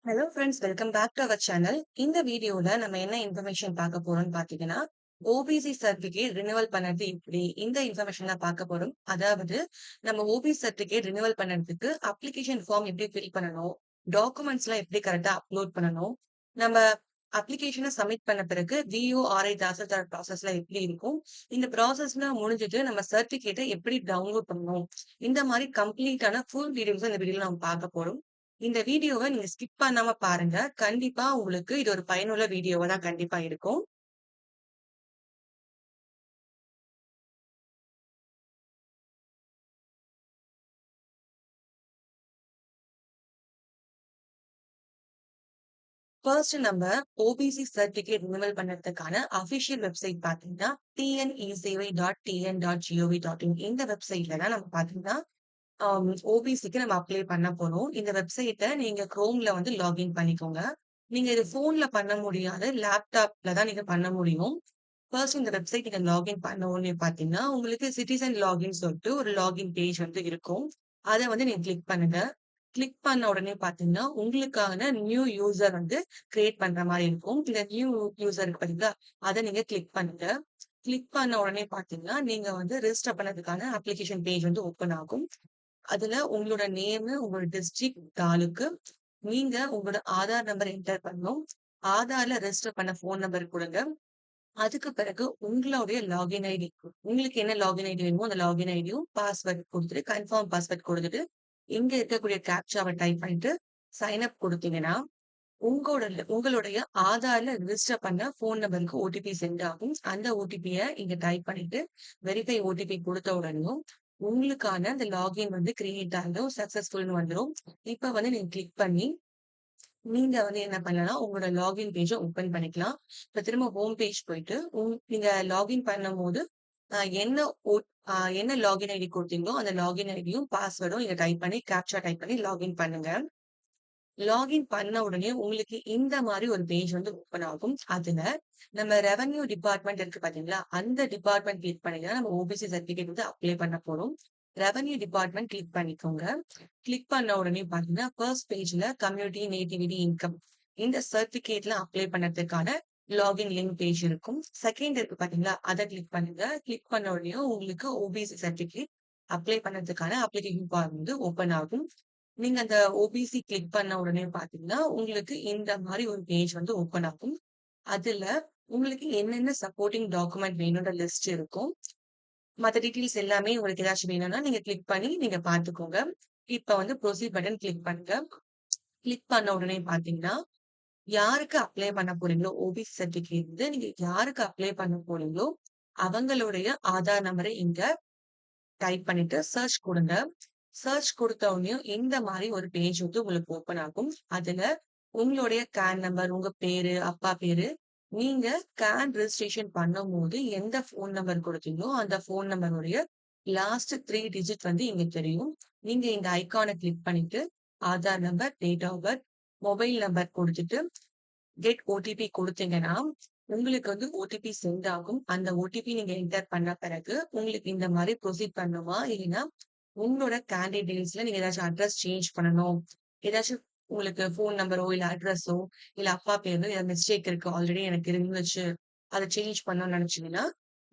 Hello friends, welcome back to our channel. இந்த வீடியோல நம்ம என்ன இன்ஃபர்மேஷன் பார்க்க போறோம்னு பார்த்தீங்கன்னா, ஓபிசி சர்டிஃபிகேட் ரினிவல் பண்ணது எப்படி? இந்த இன்ஃபர்மேஷன் தான் பார்க்க போறோம். அதாவது நம்ம ஓபிசி சர்டிஃபிகேட் ரினிவல் பண்ணதுக்கு அப்ளிகேஷன் ஃபார்ம் எப்படி ஃபில் பண்ணணும்? டாக்குமெண்ட்ஸ்லாம் எப்படி கரெக்ட்டா அப்லோட் பண்ணணும்? நம்ம அப்ளிகேஷன சப்மிட் பண்ண பிறகு விஓஆர்ஐ தாசில்தார் ப்ராசஸ்ல எப்படி இருக்கும்? இந்த ப்ராசஸ்லாம் முடிஞ்சுட்டு நம்ம சர்டிஃபிகேட்ட எப்படி டவுன்லோட் பண்ணணும்? இந்த மாரி கம்ப்ளீட்டான ஃபுல் டீடைல்ஸ இந்த வீடியோல நம்ம பார்க்க போறோம். இந்த வீடியோவ நீங்க ஸ்கிப் பண்ணாம பாருங்க. கண்டிப்பா உங்களுக்கு இது ஒரு பயனுள்ள வீடியோவா தான் கண்டிப்பா இருக்கும். ஃபர்ஸ்ட் நம்ம ஓபிசி சர்டிஃபிகேட் ரினிவல் பண்றதுக்கான அபிஷியல் வெப்சைட் பார்த்தீங்கன்னா, tnesevai.tn.gov.in இந்த வெப்சைட்ல தான் நம்ம பார்த்தீங்கன்னா, ஓபிசிக்கு நம்ம அப்ளை பண்ண போறோம். இந்த வெப்சைட்ட நீங்க Chromeல வந்து லாகின் பண்ணிக்கோங்க. நீங்க இது ஃபோன்ல பண்ண முடியாது. லேப்டாப்ல தான் நீங்க பண்ண முடியும். ஃபர்ஸ்ட் இந்த வெப்சைட் நீங்க லாகின் பண்ண உடனே பார்த்தீங்கன்னா, உங்களுக்கு சிட்டிசன் லாகின் சொல்லிட்டு ஒரு லாகின் பேஜ் வந்து இருக்கும். அத வந்து நீங்க கிளிக் பண்ணுங்க. கிளிக் பண்ண உடனே பார்த்தீங்கன்னா, உங்களுக்கான நியூ யூசர் வந்து கிரியேட் பண்ற மாரி இருக்கும். இந்த நியூ யூசர் இருக்கு பார்த்தீங்களா? அத நீங்க கிளிக் பண்ணுங்க. கிளிக் பண்ண உடனே பார்த்தீங்கன்னா, நீங்க வந்து ரெஜிஸ்டர் பண்ணதுக்கான அப்ளிகேஷன் பேஜ் வந்து ஓப்பன் ஆகும். அதுல உங்களோட நேமு, உங்களோட டிஸ்ட்ரிக்ட், தாலுக்கு, நீங்க உங்களோட ஆதார் நம்பர் என்டர் பண்ணணும். ஆதார்ல ரெஜிஸ்டர் பண்ண ஃபோன் நம்பர் குடுங்க. அதுக்கு பிறகு உங்களுடைய லாகின் ஐடி. உங்களுக்கு என்ன லாகின் ஐடி வேணுமோ, அந்த லாகின் ஐடியும், பாஸ்வேர்ட் குடுத்துட்டு, கன்ஃபர்ம் பாஸ்வேர்ட் குடுத்துட்டு, இங்க இருக்கக்கூடிய கேப்சாவ டைப் பண்ணிட்டு, சைன் அப் குடுத்தீங்கன்னா, உங்களுடைய ஆதார்ல ரிஜிஸ்டர் பண்ண ஃபோன் நம்பருக்கு ஓடிபி சென்ட் ஆகும். அந்த ஓடிபிய இங்க டைப் பண்ணிட்டு, வெரிஃபை ஓடிபி குடுத்த உடனேயும், உங்களுக்கான அந்த லாகின் வந்து கிரியேட் ஆயிடும். சக்சஸ்ஃபுல்ன்னு வந்துரும். இப்ப வந்து நீங்க கிளிக் பண்ணி நீங்க வந்து என்ன பண்ணலாம், உங்களோட லாகின் பேஜ ஓப்பன் பண்ணிக்கலாம். இப்ப திரும்ப ஹோம் பேஜ் போயிட்டு, நீங்க லாகின் பண்ணும்போது, அ என்ன ஓ என்ன லாகின் ஐடி குடுத்தீங்களோ, அந்த லாகின் ஐடியும், பாஸ்வேர்டும் நீங்க டைப் பண்ணி, கேப்ச்சா டைப் பண்ணி லாகின் பண்ணுங்க. லாகின் பண்ண உடனே உங்களுக்கு இந்த மாரி ஒரு பேஜ் வந்து ஓப்பன் ஆகும். அதுல நம்ம ரெவென்யூ டிபார்ட்மெண்ட் இருக்கு பார்த்தீங்களா? அந்த டிபார்ட்மெண்ட் கிளிக் பண்ணீங்கன்னா, நம்ம ஓபிசி சர்டிஃபிகேட் வந்து அப்ளை பண்ண போறோம். ரெவென்யூ டிபார்ட்மெண்ட் கிளிக் பண்ணிக்கோங்க. கிளிக் பண்ண உடனே பார்த்தீங்கன்னா, ஃபர்ஸ்ட் பேஜ்ல கம்யூனிட்டி நேட்டிவிட்டி இன்கம் இந்த சர்டிஃபிகேட்ல அப்ளை பண்ணதுக்கான லாகின் லிங்க் பேஜ் இருக்கும். செகண்ட் இருக்கு பார்த்தீங்களா? அத கிளிக் பண்ணுங்க. கிளிக் பண்ண உடனே உங்களுக்கு ஓபிசி சர்டிஃபிகேட் அப்ளை பண்ணதுக்கான அப்ளிகேஷன் ஃபார்ம் வந்து ஓப்பன் ஆகும். நீங்க அந்த ஓபிசி கிளிக் பண்ண உடனே பார்த்தீங்கன்னா, உங்களுக்கு இந்த மாரி ஒரு பேஜ் வந்து ஓப்பன் ஆகும். அதுல உங்களுக்கு என்னென்ன சப்போர்ட்டிங் டாக்குமெண்ட் வேணும்ன்ற லிஸ்ட் இருக்கும். மத்த டீட்டெயில்ஸ் எல்லாமே உங்களுக்கு ஏதாச்சும் வேணும்னா, நீங்க கிளிக் பண்ணி நீங்க பார்த்துக்கோங்க. இப்ப வந்து ப்ரொசீட் பட்டன் கிளிக் பண்ணுங்க. கிளிக் பண்ண உடனே பார்த்தீங்கன்னா, யாருக்கு அப்ளை பண்ண போறீங்களோ, ஓபிசி சர்டிஃபிகேட் வந்து நீங்க யாருக்கு அப்ளை பண்ண போறீங்களோ, அவங்களுடைய ஆதார் நம்பர இங்க டைப் பண்ணிட்டு சர்ச் குடுங்க. சர்ச் குடுத்த உடனேயும் இந்த மாரி ஒரு பேஜ் வந்து உங்களுக்கு ஓப்பன் ஆகும். அதுல உங்களுடைய கான் நம்பர், உங்க பேரு, அப்பா பேரு, நீங்க கான் ரெஜிஸ்ட்ரேஷன் பண்ணும்போது எந்த ஃபோன் நம்பர் குடுத்தீங்களோ, அந்த ஃபோன் நம்பருடைய லாஸ்ட் 3 டிஜிட் வந்து இங்க தெரியும். நீங்க இந்த ஐகான கிளிக் பண்ணிட்டு, Aadhaar number, date of birth, mobile number குடுத்துட்டு, கெட் ஓடிபி குடுத்தீங்கன்னா, உங்களுக்கு வந்து ஓடிபி சென்ட் ஆகும். அந்த ஓடிபி நீங்க என்டர் பண்ண பிறகு, உங்களுக்கு இந்த மாரி ப்ரொசீட் பண்ணணுமா? இல்லைன்னா, உங்களோட கேண்டிடேட் டீடெயில்ஸ்ல நீங்க ஏதாச்சும் அட்ரஸ் சேஞ்ச் பண்ணணும். ஏதாச்சும் உங்களுக்கு ஃபோன் நம்பரோ, இல்ல அட்ரஸோ, இல்ல அப்பா பேரு ஏதாவது மிஸ்டேக் இருக்கு. ஆல்ரெடி எனக்கு இருந்துச்சு. அத சேஞ்ச் பண்ணணும்னு நெனச்சீங்கன்னா,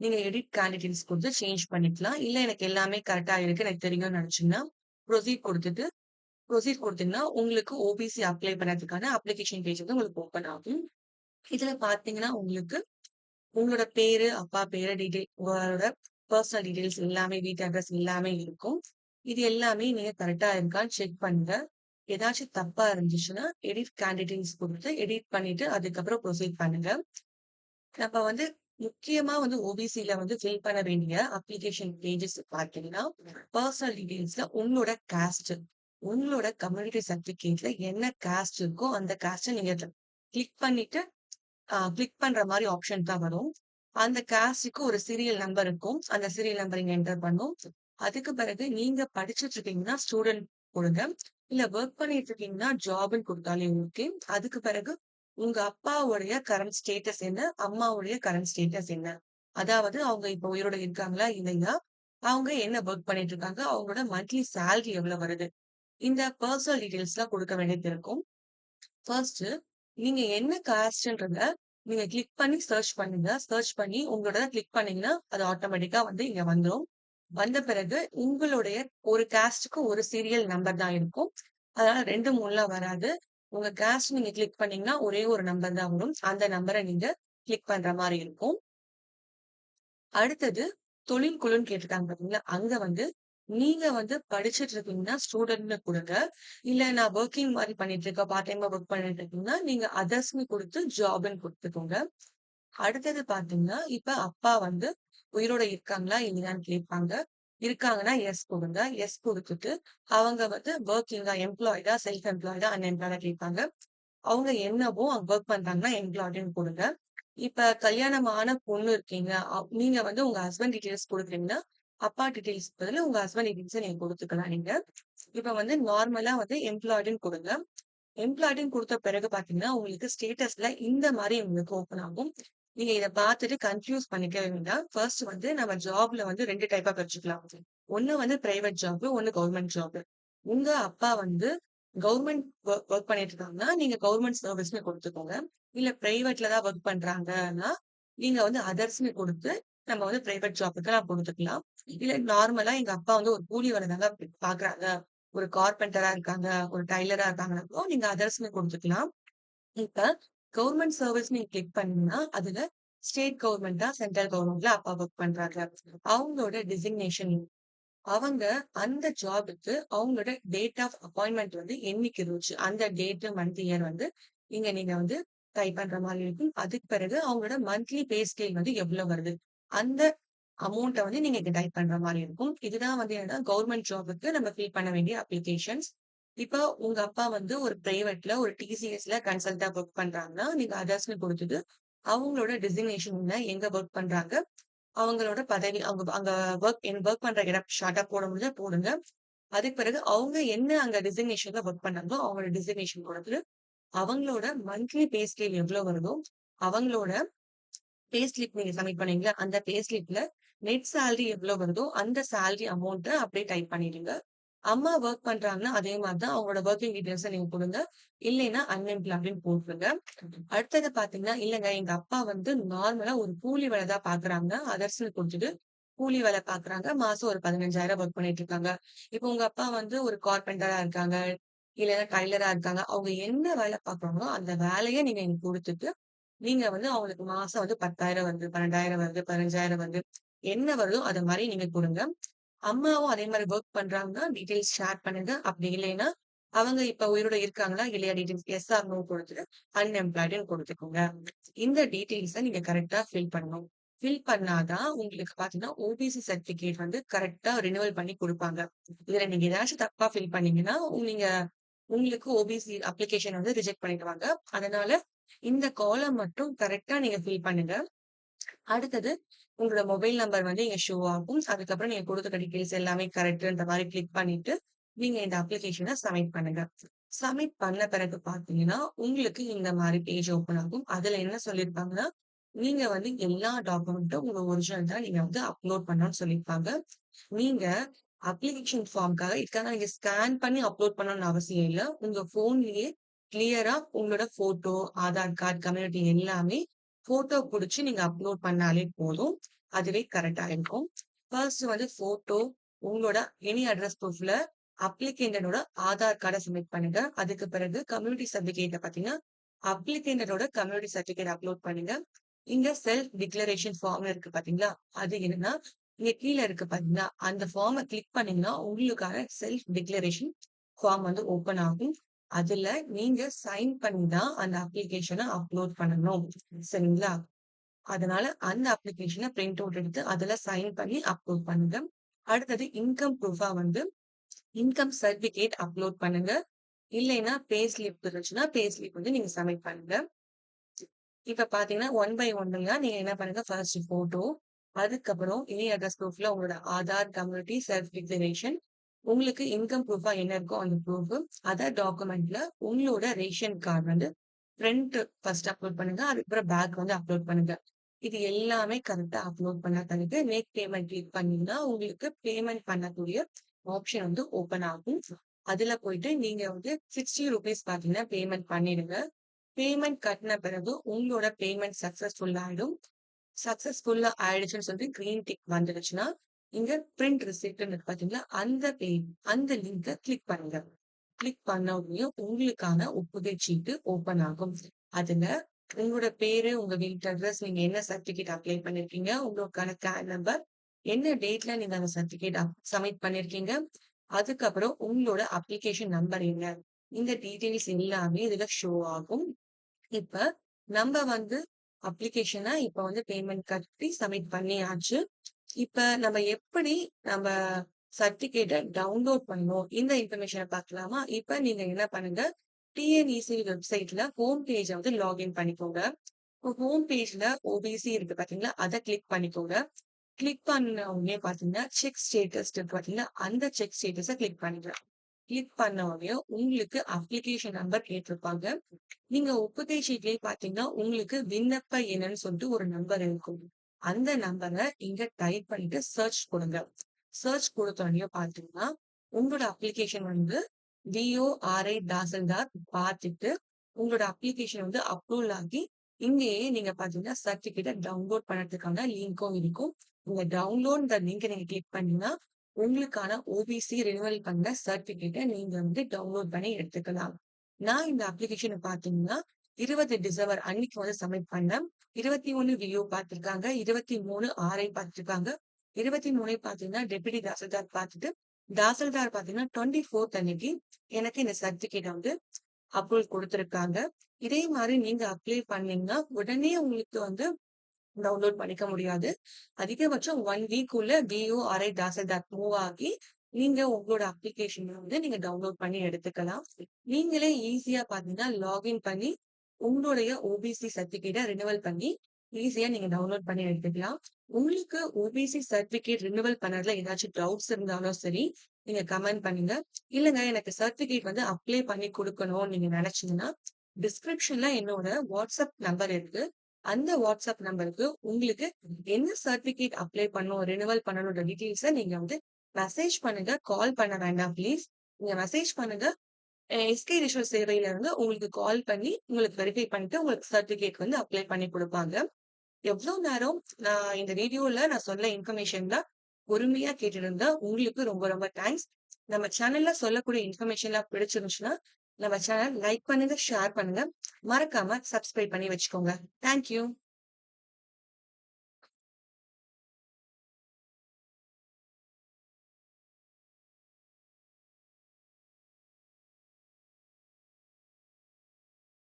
நீங்க எடிட் கேண்டிடேட்ஸ் குடுத்து சேஞ்ச் பண்ணிக்கலாம். இல்ல எனக்கு எல்லாமே கரெக்ட்டா இருக்கு. எனக்கு தெரியும்னு நெனச்சீங்கன்னா, ப்ரொசீட் குடுத்துட்டு ப்ரொசீட் குடுத்தீங்கன்னா, உங்களுக்கு ஓபிசி அப்ளை பண்ணதுக்கான அப்ளிகேஷன் பேஜ் வந்து உங்களுக்கு ஓப்பன் ஆகும். இதுல பார்த்தீங்கன்னா, உங்களுக்கு உங்களோட பேரு, அப்பா பேரு உங்களோட பெர்சனல் டீட்டெயில்ஸ் எல்லாமே, வீட்டு அட்ரஸ் எல்லாமே இருக்கும். இது எல்லாமே நீங்க கரெக்ட்டா இருக்கான்னு செக் பண்ணுங்க. ஏதாச்சும் தப்பா இருந்துச்சுன்னா, எடிட் கேண்டிடேட்ஸ் குடுத்து எடிட் பண்ணிட்டு அதுக்கப்புறம் ப்ரொசீட் பண்ணுங்க. நம்ம வந்து முக்கியமா வந்து ஓபிசில வந்து ஃபில் பண்ண வேண்டிய அப்ளிகேஷன் பேஜஸ் பார்த்தீங்கன்னா, பெர்சனல் டீட்டெயில்ஸ்ல உங்களோட காஸ்ட், உங்களோட கம்யூனிட்டி சர்டிஃபிகேட்ல என்ன காஸ்ட் இருக்கோ, அந்த காஸ்ட்ட நீங்க கிளிக் பண்ணிட்டு கிளிக் பண்ற மாரி ஆப்ஷன் தான் வரும். அந்த காஸ்ட்க்கு ஒரு சீரியல் நம்பர் இருக்கும். அந்த சீரியல் நம்பர் இங்க என்டர் பண்ணும். அதுக்கு பிறகு நீங்க படிச்சுட்டு இருக்கீங்கன்னா, ஸ்டூடண்ட் குடுங்க. இல்ல வொர்க் பண்ணிட்டு இருக்கீங்கன்னா, ஜாப்ன்னு குடுத்தாலே ஓகே. அதுக்கு பிறகு உங்க அப்பாவுடைய கரண்ட் ஸ்டேட்டஸ் என்ன? அம்மாவுடைய கரண்ட் ஸ்டேட்டஸ் என்ன? அதாவது அவங்க இப்ப உயிரோட இருக்காங்களா? இல்லையா? அவங்க என்ன வொர்க் பண்ணிட்டு இருக்காங்க? அவங்களோட மந்த்லி சேலரி எவ்வளவு வருது? இந்த பெர்சனல் டீட்டெயில்ஸ்லாம் குடுக்க வேண்டியது இருக்கும். ஃபர்ஸ்ட்டு நீங்க என்ன காஸ்ட்ன்றத நீங்க கிளிக் பண்ணி சர்ச் பண்ணுங்க. சர்ச் பண்ணி உங்களோடத கிளிக் பண்ணீங்கன்னா, அது ஆட்டோமேட்டிக்கா வந்து இங்க வந்துரும். வந்த பிறகு உங்களுடைய ஒரு காஸ்ட்க்கு ஒரு சீரியல் நம்பர் தான் இருக்கும். அதனால 2, 3லாம் வராது. உங்க காஸ்ட் நீங்க கிளிக் பண்ணீங்கன்னா, ஒரே ஒரு நம்பர் தான் வரும். அந்த நம்பர நீங்க கிளிக் பண்ற மாரி இருக்கும். அடுத்தது தொழில் குழுன்னு கேட்டிருக்காங்க பார்த்தீங்களா? அங்க வந்து நீங்க வந்து படிச்சுட்டு இருக்கீங்கன்னா, ஸ்டூடண்ட்ன்னு குடுங்க. இல்ல நான் வொர்க்கிங் மாரி பண்ணிட்டு இருக்கேன். பார்ட் டைமா வொர்க் பண்ணிட்டு இருக்கீங்கன்னா, நீங்க அதர்ஸ்ன்னு குடுத்து ஜாப்ன்னு குடுத்துக்கோங்க. அடுத்தது பார்த்தீங்கன்னா, இப்ப அப்பா வந்து உயிரோட இருக்காங்களா? இல்லையான்னு கேட்பாங்க. இருக்காங்கன்னா, எஸ் குடுங்க. எஸ் குடுத்துட்டு, அவங்க வந்து வொர்க்கிங்கா, எம்ப்ளாய்டா, செல்ஃப் எம்ப்ளாய்டா, அன்எம்ப்ளாய்டா கேட்பாங்க. அவங்க என்னவோ அங்க வொர்க் பண்றாங்கன்னா, எம்ப்ளாய்டுன்னு குடுங்க. இப்ப கல்யாணம் ஆன பொண்ணு இருக்கீங்க. நீங்க வந்து உங்க ஹஸ்பண்ட் டீட்டெயில்ஸ் குடுக்குறீங்கன்னா, அப்பா டீட்டெயில்ஸ்க்கு பதிலா உங்க ஹஸ்பண்ட் டீட்டெயில்ஸ நீங்க குடுத்துக்கலாம் நீங்க. இப்ப வந்து நார்மலா வந்து எம்ப்ளாய்டுன்னு குடுங்க. எம்ப்ளாய்டுன்னு குடுத்த பிறகு பார்த்தீங்கன்னா, உங்களுக்கு ஸ்டேட்டஸ்ல இந்த மாரி உங்களுக்கு ஓப்பன் ஆகும். நீங்க இத பார்த்துட்டு கன்ஃப்யூஸ் பண்ணிக்கவே வேண்டாம். ஃபர்ஸ்ட் வந்து நம்ம ஜாப்ல வந்து 2 டைப்பா பிரிச்சுக்கலாம். ஒண்ணு வந்து பிரைவேட் ஜாப், ஒண்ணு கவர்ன்மென்ட் ஜாப். உங்க அப்பா வந்து கவர்ன்மென்ட் வொர்க் பண்ணிட்டு இருக்காங்கன்னா, நீங்க கவர்ன்மென்ட் சர்வீஸ்ன்னு குடுத்துக்கோங்க. இல்ல பிரைவேட்ல தான் வொர்க் பண்றாங்கன்னா, நீங்க வந்து அதர்ஸ்ன்னு குடுத்து, நம்ம வந்து பிரைவேட் ஜாப்க்குலாம் குடுத்துக்கலாம். இல்ல நார்மலா எங்க அப்பா வந்து ஒரு கூலி வேல தாங்க பார்க்குறாங்க. ஒரு கார்பெண்டரா இருக்காங்க, ஒரு டைலரா இருக்காங்கன்னப்போ, நீங்க அதர்ஸ்ன்னு குடுத்துக்கலாம். இப்ப கவர்ன்மென்ட் சர்வீஸ் நீங்க கிளிக் பண்ணீங்கன்னா, அதுல ஸ்டேட் கவர்ன்மென்ட்டா, சென்ட்ரல் கவர்ன்மென்ட்ல அப்பா வொர்க் பண்றாங்க. அவங்களோட டிசிக்னேஷன் அவங்க அந்த ஜாப்க்கு அவங்களோட டேட் ஆஃப் அப்பாயின்ட்மென்ட் வந்து என்னைக்கு இருந்துச்சு. அந்த டேட், மந்த், இயர் வந்து நீங்க வந்து டைப் பண்ற மாரி இருக்கும். அதுக்கு பிறகு அவங்களோட மந்த்லி பே ஸ்கேல் வந்து எவ்வளோ வருது. அந்த அமௌண்ட்ட வந்து நீங்க இங்க டைப் பண்ற மாரி இருக்கும். இதுதான் வந்து என்னன்னா கவர்ன்மென்ட் ஜாப்க்கு நம்ம ஃபில் பண்ண வேண்டிய அப்ளிகேஷன்ஸ். இப்போ உங்க அப்பா வந்து ஒரு பிரைவேட்ல ஒரு டிசிஎஸ்ல கன்சல்டா வொர்க் பண்றாங்கன்னா, நீங்க அதர்ஸ்ன்னு குடுத்துட்டு, அவங்களோட டெசிக்னேஷன் என்ன, எங்க வொர்க் பண்றாங்க, அவங்களோட பதவி, அவங்க அங்க வொர்க் பண்ற இடம் ஷார்ட்டா போட முடிஞ்சா போடுங்க. அதுக்கு பிறகு அவங்க என்ன அங்க டெசிக்னேஷன்ல வொர்க் பண்ணாங்களோ, அவங்களோட டெசிக்னேஷன் குடுத்துட்டு, அவங்களோட மந்த்லி பே ஸ்கேல் எவ்வளோ வருதோ, அவங்களோட பே ஸ்லிப் நீங்க சப்மிட் பண்ணீங்கல்ல, அந்த பே ஸ்லிப்ல நெட் சேலரி எவ்வளோ வருதோ, அந்த சேலரி அமௌண்ட்ட அப்படியே டைப் பண்ணிடுங்க. அம்மா வொர்க் பண்றாங்கன்னா, அதே மாரி தான் அவங்களோட வொர்க்கிங் டீட்டெயில்ஸ நீங்க குடுங்க. இல்லைன்னா அன்எம்ப்ளாய்டுன்னு போட்டுருங்க. அடுத்தது பார்த்தீங்கன்னா, இல்லங்க எங்க அப்பா வந்து நார்மலா ஒரு கூலி வேல தான் பார்க்குறாங்க. அதர்ஸ்ன்னு குடுத்துட்டு, கூலி வேல பார்க்குறாங்க. மாசம் ஒரு 15,000 வொர்க் பண்ணிட்டு இருக்காங்க. இப்போ உங்க அப்பா வந்து ஒரு கார்பெண்டரா இருக்காங்க. இல்லன்னா டைலரா இருக்காங்க. அவங்க என்ன வேலை பார்க்குறாங்களோ, அந்த வேலைய நீங்க இங்க குடுத்துட்டு, நீங்க வந்து அவங்களுக்கு மாசம் வந்து 10,000 வருது, 12,000 வருது, 15,000 வருது. என்ன வருதோ அத மாரி நீங்க குடுங்க. அம்மாவும் அதே மாரி வொர்க் பண்றாங்கன்னா, டீட்டெயில்ஸ் ஷேர் பண்ணுங்க. அப்படி இல்லைன்னா, அவங்க இப்ப உயிரோட இருக்காங்களா? இல்லையா? டீட்டெயில்ஸ் எஸ் ஆர் நோ குடுத்துட்டு, அன்எம்ப்ளாய்டுன்னு குடுத்துக்கோங்க. இந்த டீட்டெயில்ஸ நீங்க கரெக்ட்டா ஃபில் பண்ணணும். ஃபில் பண்ணா தான் உங்களுக்கு பார்த்தீங்கன்னா, ஓபிசி சர்டிஃபிகேட் வந்து கரெக்ட்டா ரினிவல் பண்ணி குடுப்பாங்க. இதுல நீங்க ஏதாச்சும் தப்பா ஃபில் பண்ணீங்கன்னா, நீங்க உங்களுக்கு ஓபிசி அப்ளிகேஷன் வந்து ரிஜெக்ட் பண்ணிடுவாங்க. அதனால இந்த காலம் மட்டும் கரெக்ட்டா நீங்க ஃபில் பண்ணுங்க. அடுத்தது உங்களோட மொபைல் நம்பர் வந்து இங்க ஷோ ஆகும். அதுக்கப்புறம் நீங்க குடுத்துருக்க டீட்டெயில்ஸ் எல்லாமே கரெக்ட்ன்ற மாரி கிளிக் பண்ணிட்டு, நீங்க இந்த அப்ளிகேஷன சப்மிட் பண்ணுங்க. சப்மிட் பண்ண பிறகு பார்த்தீங்கன்னா, உங்களுக்கு இந்த மாரி பேஜ் ஓப்பன் ஆகும். அதுல என்ன சொல்லியிருப்பாங்கன்னா, நீங்க வந்து எல்லா டாக்குமெண்ட்டும் உங்க ஒரிஜினல் தான் நீங்க வந்து அப்லோட் பண்ணணும்னு சொல்லியிருப்பாங்க. நீங்க அப்ளிகேஷன் ஃபார்ம்க்காக இதுக்காக நீங்க ஸ்கேன் பண்ணி அப்லோட் பண்ணணும்னு அவசியம் இல்ல. உங்க ஃபோன்லயே கிளியரா உங்களோட ஃபோட்டோ, ஆதார் கார்ட், கம்யூனிட்டி எல்லாமே ஃபோட்டோ புடிச்சு நீங்க அப்லோட் பண்ணாலே போதும். அதுவே கரெக்ட்டா இருக்கும். ஃபர்ஸ்ட் வந்து ஃபோட்டோ, உங்களோட எனி அட்ரஸ் ப்ரூஃப்ல அப்ளிகேண்டடோட ஆதார் கார்ட சப்மிட் பண்ணுங்க. அதுக்கு பிறகு கம்யூனிட்டி சர்டிஃபிகேட்ட பார்த்தீங்கன்னா, அப்ளிகேண்டடோட கம்யூனிட்டி சர்டிஃபிகேட் அப்லோட் பண்ணுங்க. இங்க செல்ஃப் டிக்ளரேஷன் ஃபார்ம்னு இருக்கு பார்த்தீங்களா? அது என்னன்னா, இங்க கீழ இருக்கு பார்த்தீங்களா? அந்த ஃபார்ம கிளிக் பண்ணீங்கன்னா, உங்களுக்கான செல்ஃப் டிக்ளரேஷன் ஃபார்ம் வந்து ஓப்பன் ஆகும். அதுல நீங்க சைன் பண்ணி தான் அந்த அப்ளிகேஷன அப்லோட் பண்ணணும். சரிங்களா? அதனால அந்த அப்ளிகேஷன பிரிண்ட் அவுட் எடுத்து அதுல சைன் பண்ணி அப்லோட் பண்ணுங்க. அடுத்தது இன்கம் ப்ரூஃபா வந்து இன்கம் சர்டிஃபிகேட் அப்லோட் பண்ணுங்க. இல்லைன்னா பே ஸ்லிப் இருந்துச்சுன்னா, பே ஸ்லிப் வந்து நீங்க சப்மிட் பண்ணுங்க. இப்ப பார்த்தீங்கன்னா, ஒன் பை ஒன்னுங்க நீங்க என்ன பண்ணுங்க, ஃபர்ஸ்ட் ஃபோட்டோ, அதுக்கப்புறம் எனி அட்ரஸ் ப்ரூஃப்ல உங்களோட ஆதார், கம்யூனிட்டி, செல்ஃப் டிக்ளரேஷன், உங்களுக்கு இன்கம் ப்ரூஃபா என்ன இருக்கோ அந்த ப்ரூஃப், அதர் டாக்குமெண்ட்ல உங்களோட ரேஷன் கார்டு வந்து ஃப்ரண்ட் ஃபர்ஸ்ட் அப்லோட் பண்ணுங்க. அதுக்கப்புறம் பேக் வந்து அப்லோட் பண்ணுங்க. இது எல்லாமே கரெக்ட்டா அப்லோட் பண்ண பிறகு மேக் பேமெண்ட் கிளிக் பண்ணீங்கன்னா, உங்களுக்கு பேமெண்ட் பண்ணக்கூடிய ஆப்ஷன் வந்து ஓப்பன் ஆகும். அதுல போயிட்டு நீங்க வந்து ₹60 பார்த்தீங்கன்னா பேமெண்ட் பண்ணிடுங்க. பேமெண்ட் கட்டுன பிறகு உங்களோட பேமெண்ட் சக்சஸ்ஃபுல் ஆயிடும். சக்சஸ்ஃபுல்லா ஆயிடுச்சுன்னு சொல்லிட்டு கிரீன் டிக் வந்துடுச்சுன்னா, இங்க பிரிண்ட் ரிசிப்ட்ன்னு இருக்கு பார்த்தீங்களா? அந்த லிங்க கிளிக் பண்ணுங்க. கிளிக் பண்ண உடனே உங்களுக்கான ஒப்புகை சீட்டு ஓப்பன் ஆகும். அதுல உங்களோட பேரு, உங்க வீட்டு அட்ரஸ், நீங்க என்ன சர்டிபிகேட் அப்ளை பண்ணியிருக்கீங்க, உங்களுக்கான கான் நம்பர், என்ன டேட்ல நீங்க அந்த சர்டிபிகேட் சப்மிட் பண்ணியிருக்கீங்க, அதுக்கப்புறம் உங்களோட அப்ளிகேஷன் நம்பர் என்ன, இந்த டீட்டெயில்ஸ் எல்லாமே இதுல ஷோ ஆகும். இப்ப நம்ம வந்து அப்ளிகேஷன இப்ப வந்து பேமெண்ட் கட்டி சப்மிட் பண்ணியாச்சு. இப்ப நம்ம எப்படி நம்ம சர்டிபிகேட்ட டவுன்லோட் பண்ணணும்? இந்த இன்ஃபர்மேஷன பார்க்கலாமா? இப்ப நீங்க என்ன பண்ணுங்க, டிஎன்இசி வெப்சைட்ல ஹோம் பேஜ வந்து லாகின் பண்ணிக்கோங்க. இப்போ ஹோம் பேஜ்ல ஓபிசி இருக்கு பார்த்தீங்களா? அத கிளிக் பண்ணிக்கோங்க. கிளிக் பண்ண உடனே பார்த்தீங்கன்னா, செக் ஸ்டேட்டஸ் இருக்கு பார்த்தீங்களா? அந்த செக் ஸ்டேட்டஸ கிளிக் பண்ணுங்க. கிளிக் பண்ண உடனே உங்களுக்கு அப்ளிகேஷன் நம்பர் கேட்டிருப்பாங்க. நீங்க ஒப்புகை சீட்லயே பார்த்தீங்கன்னா, உங்களுக்கு விண்ணப்ப எண்ணுன்னு சொல்லிட்டு ஒரு நம்பர் இருக்கும். அந்த நம்பர இங்க டைப் பண்ணிட்டு சர்ச் கொடுங்க. சர்ச் குடுத்த உடனே பார்த்தீங்கன்னா, உங்களோட அப்ளிகேஷன் வந்து டிஓஆர்ஐ தாசில்தார் பார்த்துட்டு, உங்களோட அப்ளிகேஷன் வந்து அப்ரூவல் ஆகி, இங்கேயே நீங்க பார்த்தீங்கன்னா, சர்டிபிகேட்ட டவுன்லோட் பண்ணதுக்கான லிங்க்கும் இருக்கும். நீங்க டவுன்லோட்ன்ற லிங்க நீங்க கிளிக் பண்ணீங்கன்னா, உங்களுக்கான ஓபிசி ரினிவல் பண்ண சர்டிபிகேட்ட நீங்க வந்து டவுன்லோட் பண்ணி எடுத்துக்கலாம். நான் இந்த அப்ளிகேஷன பார்த்தீங்கன்னா, 20 டிசம்பர் அன்னைக்கு வந்து சப்மிட் பண்ணேன். 21 விஓ பார்த்துருக்காங்க. 23 ஆர்ஐ பார்த்துருக்காங்க. 23 பார்த்தீங்கன்னா, டெப்யூட்டி தாசில்தார் பார்த்துட்டு, தாசில்தார் பார்த்தீங்கன்னா 24த் அன்னைக்கு எனக்கு இந்த சர்டிபிகேட்ட வந்து அப்ரூவல் குடுத்துருக்காங்க. இதே மாரி நீங்க அப்ளை பண்ணீங்கன்னா, உடனே உங்களுக்கு வந்து டவுன்லோட் பண்ணிக்க முடியாது. அதிகபட்சம் 1 வீக் உள்ள டிஓஆர்ஐ தாசில்தார் மூவ் ஆகி, நீங்க உங்களோட அப்ளிகேஷன வந்து நீங்க டவுன்லோட் பண்ணி எடுத்துக்கலாம். நீங்களே ஈஸியா பார்த்தீங்கன்னா, லாகின் பண்ணி உங்களுடைய ஓபிசி சர்டிபிகேட்ட ரினிவல் பண்ணி, ஈஸியா நீங்க டவுன்லோட் பண்ணி எடுத்துக்கலாம். உங்களுக்கு ஓபிசி சர்டிபிகேட் ரினிவல் பண்ணதுல ஏதாச்சும் டவுட்ஸ் இருந்தாலும் சரி, நீங்க கமெண்ட் பண்ணுங்க. இல்லங்க எனக்கு சர்டிபிகேட் வந்து அப்ளை பண்ணி குடுக்கணும்னு நீங்க நெனச்சீங்கன்னா, டிஸ்கிரிப்ஷன்ல என்னோட வாட்ஸ்அப் நம்பர் இருக்கு. அந்த வாட்ஸ்அப் நம்பருக்கு உங்களுக்கு என்ன சர்டிபிகேட் அப்ளை பண்ணணும், ரினிவல் பண்ணணும்ன்ற டீட்டெயில்ஸ நீங்க வந்து மெசேஜ் பண்ணுங்க. கால் பண்ண வேண்டாம் ப்ளீஸ். நீங்க மெசேஜ் பண்ணுங்க. எஸ்கே ரிஷவல் சேவையில இருந்து உங்களுக்கு கால் பண்ணி, உங்களுக்கு வெரிஃபை பண்ணிட்டு, உங்களுக்கு சர்டிபிகேட் வந்து அப்ளை பண்ணி குடுப்பாங்க. எவ்ளோ நேரம் இந்த வீடியோல நான் சொன்ன இன்ஃபர்மேஷன்லாம் பொறுமையா கேட்டிருந்தா, உங்களுக்கு ரொம்ப ரொம்ப தேங்க்ஸ். நம்ம சேனல்ல சொல்லக்கூடிய இன்ஃபர்மேஷன்லாம் பிடிச்சிருந்துச்சுன்னா, நம்ம சேனல் லைக் பண்ணுங்க, ஷேர் பண்ணுங்க. மறக்காம சப்ஸ்கிரைப் பண்ணி வச்சுக்கோங்க. Thank you.